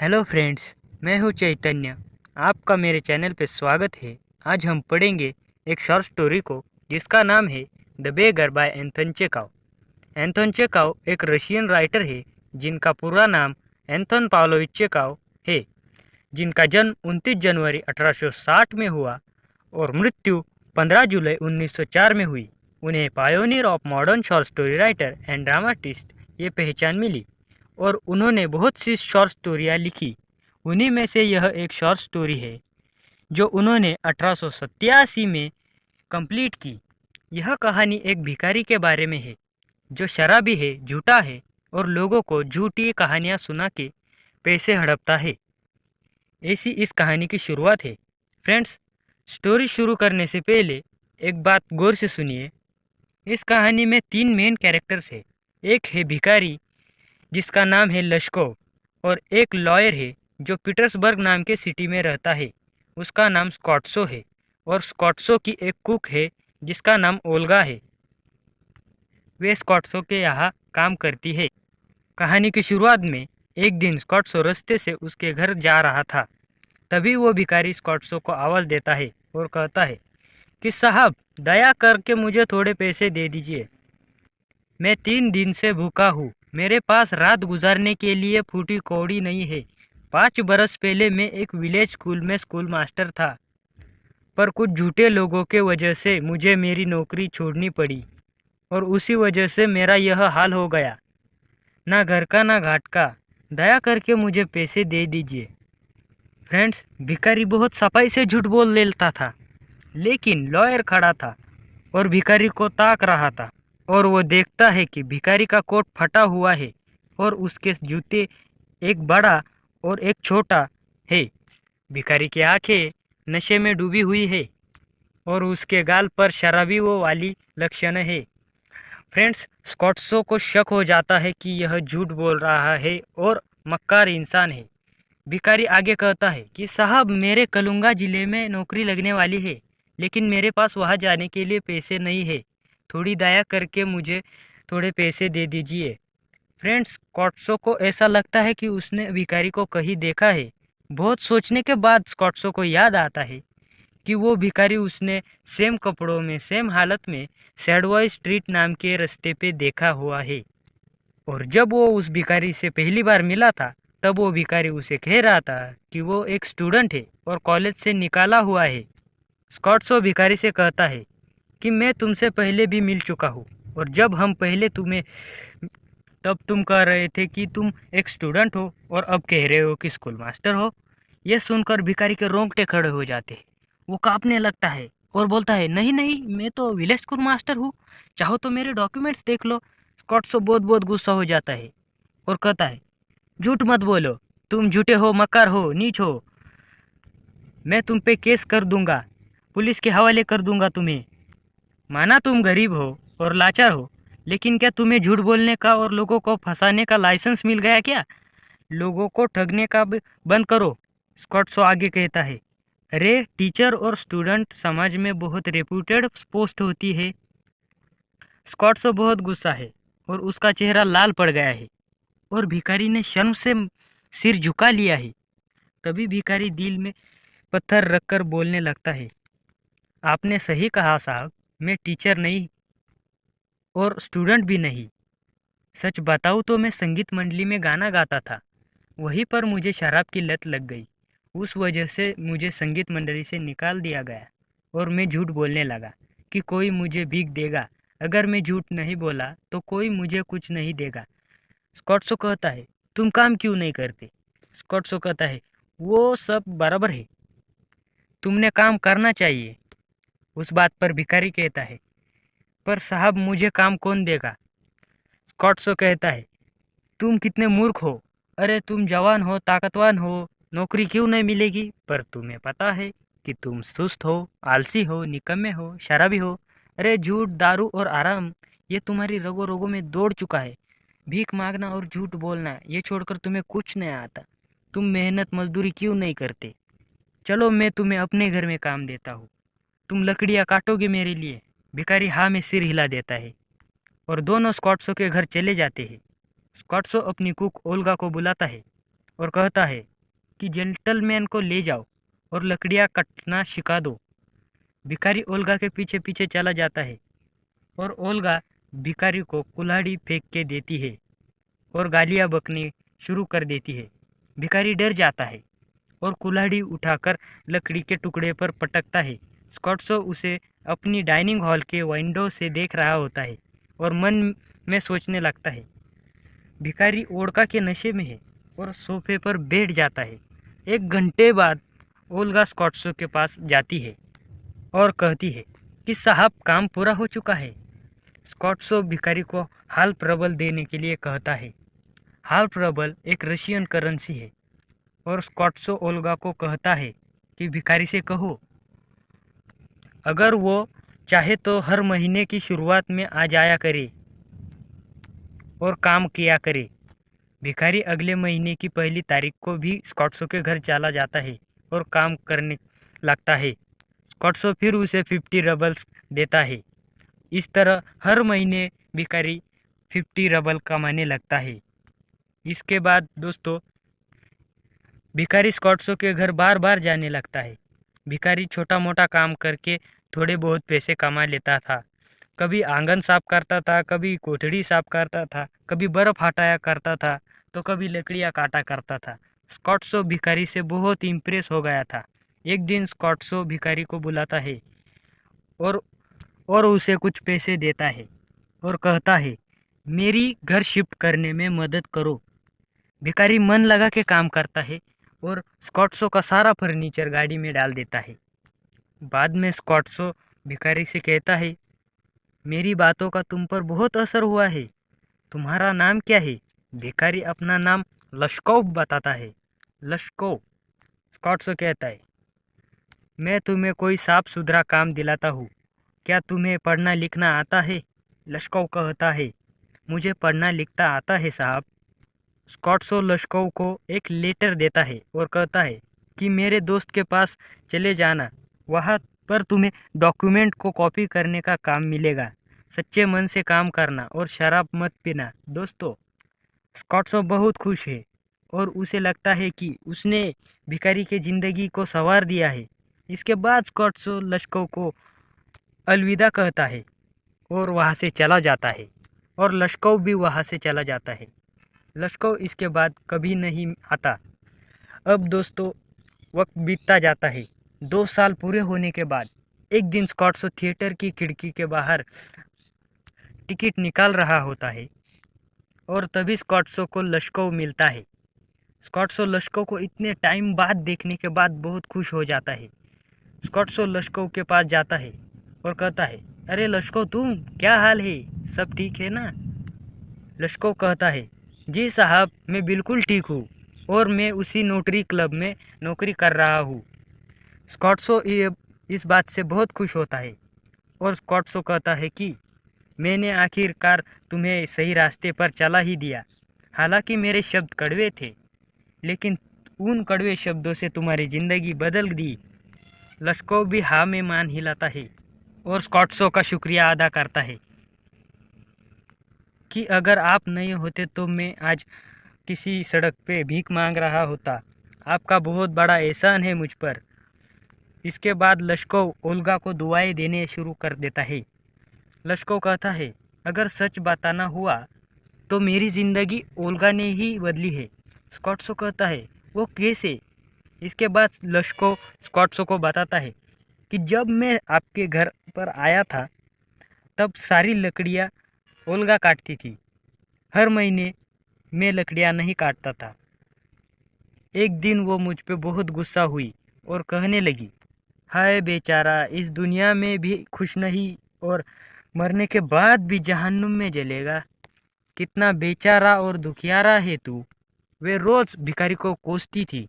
Hello friends, मैं हूँ चैतन्य। आपका मेरे चैनल पे स्वागत है। आज हम पढ़ेंगे एक शॉर्ट स्टोरी को जिसका नाम है the beggar by Anton Chekhov. Anton Chekhov एक रशियन राइटर है जिनका पूरा नाम एंथन पाव्लोविच चेखव है, जिनका जन्म 29 जनवरी 1860 में हुआ और मृत्यु 15 जुलाई 1904 में हुई। उन्हें pioneer of modern short story writer and dramatist ये पहचान मिली और उन्होंने बहुत सी शॉर्ट स्टोरियाँ लिखी। उन्हीं में से यह एक शॉर्ट स्टोरी है जो उन्होंने 1887 में कंप्लीट की। यह कहानी एक भिखारी के बारे में है जो शराबी है, झूठा है और लोगों को झूठी कहानियाँ सुना के पैसे हड़पता है। ऐसी इस कहानी की शुरुआत है। फ्रेंड्स, स्टोरी शुरू करने से पहले एक बात गौर से सुनिए। इस कहानी में 3 मेन कैरेक्टर्स है। एक है भिखारी जिसका नाम है लश्कोव और एक लॉयर है जो पीटर्सबर्ग नाम के सिटी में रहता है, उसका नाम स्कॉट्सो है। और स्कॉट्सो की एक कुक है जिसका नाम ओल्गा है, वे स्कॉट्सो के यहाँ काम करती है। कहानी की शुरुआत में एक दिन स्कॉट्सो रास्ते से उसके घर जा रहा था। तभी वो भिखारी स्कॉट्सो को आवाज़ देता है और कहता है कि साहब, दया करके मुझे थोड़े पैसे दे दीजिए। मैं 3 दिन से भूखा हूँ। मेरे पास रात गुजारने के लिए फूटी कौड़ी नहीं है। 5 बरस पहले मैं एक विलेज स्कूल में स्कूल मास्टर था, पर कुछ झूठे लोगों के वजह से मुझे मेरी नौकरी छोड़नी पड़ी और उसी वजह से मेरा यह हाल हो गया। ना घर का ना घाट का। दया करके मुझे पैसे दे दीजिए। फ्रेंड्स, भिखारी बहुत सफाई से झूठ बोल लेता था, लेकिन लॉयर खड़ा था और भिखारी को ताक रहा था और वो देखता है कि भिखारी का कोट फटा हुआ है और उसके जूते एक बड़ा और एक छोटा है। भिखारी की आंखें नशे में डूबी हुई है और उसके गाल पर शराबी वो वाली लक्षण है। फ्रेंड्स, स्कॉट्सो को शक हो जाता है कि यह झूठ बोल रहा है और मक्कार इंसान है। भिखारी आगे कहता है कि साहब, मेरे कलुंगा जिले में नौकरी लगने वाली है, लेकिन मेरे पास वहाँ जाने के लिए पैसे नहीं है। थोड़ी दया करके मुझे थोड़े पैसे दे दीजिए। फ्रेंड्स, स्कॉट्सो को ऐसा लगता है कि उसने भिखारी को कहीं देखा है। बहुत सोचने के बाद स्कॉट्सो को याद आता है कि वो भिखारी उसने सेम कपड़ों में, सेम हालत में सैडवॉय स्ट्रीट नाम के रास्ते पे देखा हुआ है। और जब वो उस भिखारी से पहली बार मिला था, तब वो भिखारी उसे कह रहा था कि वो एक स्टूडेंट है और कॉलेज से निकाला हुआ है। स्कॉट्सो भिखारी से कहता है कि मैं तुमसे पहले भी मिल चुका हूँ और जब हम पहले तुम्हें तब तुम कह रहे थे कि तुम एक स्टूडेंट हो और अब कह रहे हो कि स्कूल मास्टर हो। यह सुनकर भिखारी के रोंगटे खड़े हो जाते हैं। वो कांपने लगता है और बोलता है, नहीं नहीं, मैं तो विलेज स्कूल मास्टर हूँ, चाहो तो मेरे डॉक्यूमेंट्स देख लो। स्कॉट्सो बहुत बहुत गुस्सा हो जाता है और कहता है, झूठ मत बोलो, तुम झूठे हो, मक्कार हो, नीच हो। मैं तुम पे केस कर दूंगा, पुलिस के हवाले कर दूंगा तुम्हें। माना तुम गरीब हो और लाचार हो, लेकिन क्या तुम्हें झूठ बोलने का और लोगों को फंसाने का लाइसेंस मिल गया क्या? लोगों को ठगने का बंद करो। स्कॉट्सो आगे कहता है, अरे टीचर और स्टूडेंट समाज में बहुत रेप्यूटेड पोस्ट होती है। स्कॉट्सो बहुत गुस्सा है और उसका चेहरा लाल पड़ गया है और भिखारी ने शर्म से सिर झुका लिया है। तभी भिखारी दिल में पत्थर रखकर बोलने लगता है, आपने सही कहा साहब, मैं टीचर नहीं और स्टूडेंट भी नहीं। सच बताऊँ तो मैं संगीत मंडली में गाना गाता था, वहीं पर मुझे शराब की लत लग गई। उस वजह से मुझे संगीत मंडली से निकाल दिया गया और मैं झूठ बोलने लगा कि कोई मुझे भीख देगा। अगर मैं झूठ नहीं बोला तो कोई मुझे कुछ नहीं देगा। स्कॉट्सो कहता है, तुम काम क्यों नहीं करते? स्कॉट्सो कहता है, वो सब बराबर है, तुमने काम करना चाहिए। उस बात पर भिखारी कहता है, पर साहब, मुझे काम कौन देगा? स्कॉट्सो कहता है, तुम कितने मूर्ख हो। अरे तुम जवान हो, ताकतवान हो, नौकरी क्यों नहीं मिलेगी? पर तुम्हें पता है कि तुम सुस्त हो, आलसी हो, निकम्मे हो, शराबी हो। अरे झूठ, दारू और आराम, ये तुम्हारी रगों रगों में दौड़ चुका है। भीख मांगना और झूठ बोलना ये छोड़कर तुम्हें कुछ नहीं आता। तुम मेहनत मजदूरी क्यों नहीं करते? चलो मैं तुम्हें अपने घर में काम देता हूँ, तुम लकड़ियाँ काटोगे मेरे लिए। भिखारी हाँ में सिर हिला देता है और दोनों स्कॉट्सो के घर चले जाते हैं। स्कॉट्सो अपनी कुक ओल्गा को बुलाता है और कहता है, कि जेंटलमैन को ले जाओ और लकड़ियाँ काटना सिखा दो। भिखारी ओल्गा के पीछे पीछे चला जाता है और ओल्गा भिखारी को कुल्हाड़ी फेंक के देती है और गालियाँ बकनी शुरू कर देती है। भिखारी डर जाता है और कुल्हाड़ी उठाकर लकड़ी के टुकड़े पर पटकता है। स्कॉट्सो उसे अपनी डाइनिंग हॉल के विंडो से देख रहा होता है और मन में सोचने लगता है, भिखारी ओल्गा के नशे में है, और सोफे पर बैठ जाता है। 1 घंटे बाद ओल्गा स्कॉट्सो के पास जाती है और कहती है कि साहब, काम पूरा हो चुका है। स्कॉट्सो भिखारी को हाल्फ रूबल देने के लिए कहता है। हाल्फ रूबल एक रशियन करेंसी है और स्कॉट्सो ओल्गा को कहता है कि भिखारी से कहो अगर वो चाहे तो हर महीने की शुरुआत में आ जाया करे और काम किया करे। भिखारी अगले महीने की 1 तारीख को भी स्कॉट्सो के घर चला जाता है और काम करने लगता है। स्कॉट्सो फिर उसे 50 रबल्स देता है। इस तरह हर महीने भिखारी 50 रबल कमाने लगता है। इसके बाद दोस्तों, भिखारी स्कॉट्सो के घर बार बार जाने लगता है। भिखारी छोटा मोटा काम करके थोड़े बहुत पैसे कमा लेता था। कभी आंगन साफ करता था, कभी कोठड़ी साफ करता था, कभी बर्फ़ हटाया करता था, तो कभी लकड़ियाँ काटा करता था। स्कॉट्सो भिखारी से बहुत इम्प्रेस हो गया था। एक दिन स्कॉट्सो भिखारी को बुलाता है और उसे कुछ पैसे देता है और कहता है, मेरी घर शिफ्ट करने में मदद करो। भिखारी मन लगा के काम करता है और स्कॉट्सो का सारा फर्नीचर गाड़ी में डाल देता है। बाद में स्कॉट्सो भिखारी से कहता है, मेरी बातों का तुम पर बहुत असर हुआ है। तुम्हारा नाम क्या है? भिखारी अपना नाम लश्कोव बताता है। लश्कोव। स्कॉट्सो कहता है, मैं तुम्हें कोई साफ सुथरा काम दिलाता हूँ। क्या तुम्हें पढ़ना लिखना आता है? लश्कोव कहता है, मुझे पढ़ना लिखता आता है साहब। स्कॉट्सो लश्कोव को एक लेटर देता है और कहता है कि मेरे दोस्त के पास चले जाना, वहाँ पर तुम्हें डॉक्यूमेंट को कॉपी करने का काम मिलेगा। सच्चे मन से काम करना और शराब मत पीना। दोस्तों, स्कॉट्सो बहुत खुश है और उसे लगता है कि उसने भिखारी के ज़िंदगी को संवार दिया है। इसके बाद स्कॉट्सो लश्कोव को अलविदा कहता है और वहाँ से चला जाता है और लश्कोव भी वहाँ से चला जाता है। लश्कोव इसके बाद कभी नहीं आता। अब दोस्तों, वक्त बीतता जाता है। 2 साल पूरे होने के बाद एक दिन स्कॉट्सो थिएटर की खिड़की के बाहर टिकट निकाल रहा होता है और तभी स्कॉट्सो को लश्कोव मिलता है। स्कॉट्सो लश्कोव को इतने टाइम बाद देखने के बाद बहुत खुश हो जाता है। स्कॉट्सो लश्कोव के पास जाता है और कहता है, अरे लश्कोव, तुम क्या हाल है? सब ठीक है ना? लश्कोव कहता है, जी साहब, मैं बिल्कुल ठीक हूँ और मैं उसी नोटरी क्लब में नौकरी कर रहा हूँ। स्कॉट्सो इस बात से बहुत खुश होता है और स्कॉट्सो कहता है कि मैंने आखिरकार तुम्हें सही रास्ते पर चला ही दिया। हालांकि मेरे शब्द कड़वे थे, लेकिन उन कड़वे शब्दों से तुम्हारी ज़िंदगी बदल दी। लश्कोव भी हाँ में मान हिलाता है और स्कॉट्सो का शुक्रिया अदा करता है कि अगर आप नहीं होते तो मैं आज किसी सड़क पे भीख मांग रहा होता। आपका बहुत बड़ा एहसान है मुझ पर। इसके बाद लश्कोव ओल्गा को दुआएं देने शुरू कर देता है। लश्कोव कहता है, अगर सच बताना हुआ तो मेरी ज़िंदगी ओल्गा ने ही बदली है। स्कॉट्सो कहता है, वो कैसे? इसके बाद लश्कोव स्कॉट्सो को बताता है कि जब मैं आपके घर पर आया था तब सारी लकड़ियाँ ओल्गा काटती थी। हर महीने मैं लकड़ियाँ नहीं काटता था। एक दिन वो मुझ पे बहुत गुस्सा हुई और कहने लगी, हाय बेचारा, इस दुनिया में भी खुश नहीं और मरने के बाद भी जहन्नुम में जलेगा। कितना बेचारा और दुखियारा है तू। वे रोज़ भिखारी को कोसती थी,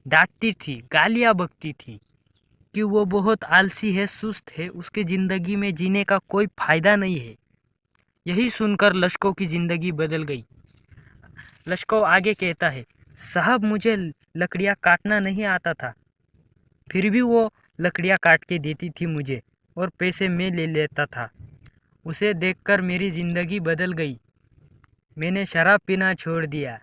डांटती थी, गालियाँ बकती थी कि वो बहुत आलसी है, सुस्त है, उसके ज़िंदगी में जीने का कोई फ़ायदा नहीं है। यही सुनकर लश्कोव की ज़िंदगी बदल गई। लश्कोव आगे कहता है, साहब, मुझे लकड़ियाँ काटना नहीं आता था, फिर भी वो लकड़ियाँ काट के देती थी मुझे और पैसे मैं ले लेता था। उसे देखकर मेरी ज़िंदगी बदल गई। मैंने शराब पीना छोड़ दिया।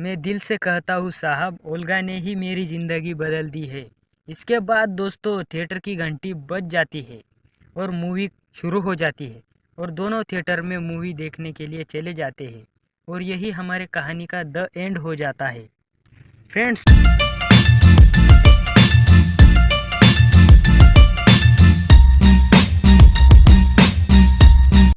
मैं दिल से कहता हूँ साहब, ओल्गा ने ही मेरी ज़िंदगी बदल दी है। इसके बाद दोस्तों थिएटर की घंटी बज जाती है और मूवी शुरू हो जाती है और दोनों थिएटर में मूवी देखने के लिए चले जाते हैं और यही हमारे कहानी का द एंड हो जाता है फ्रेंड्स।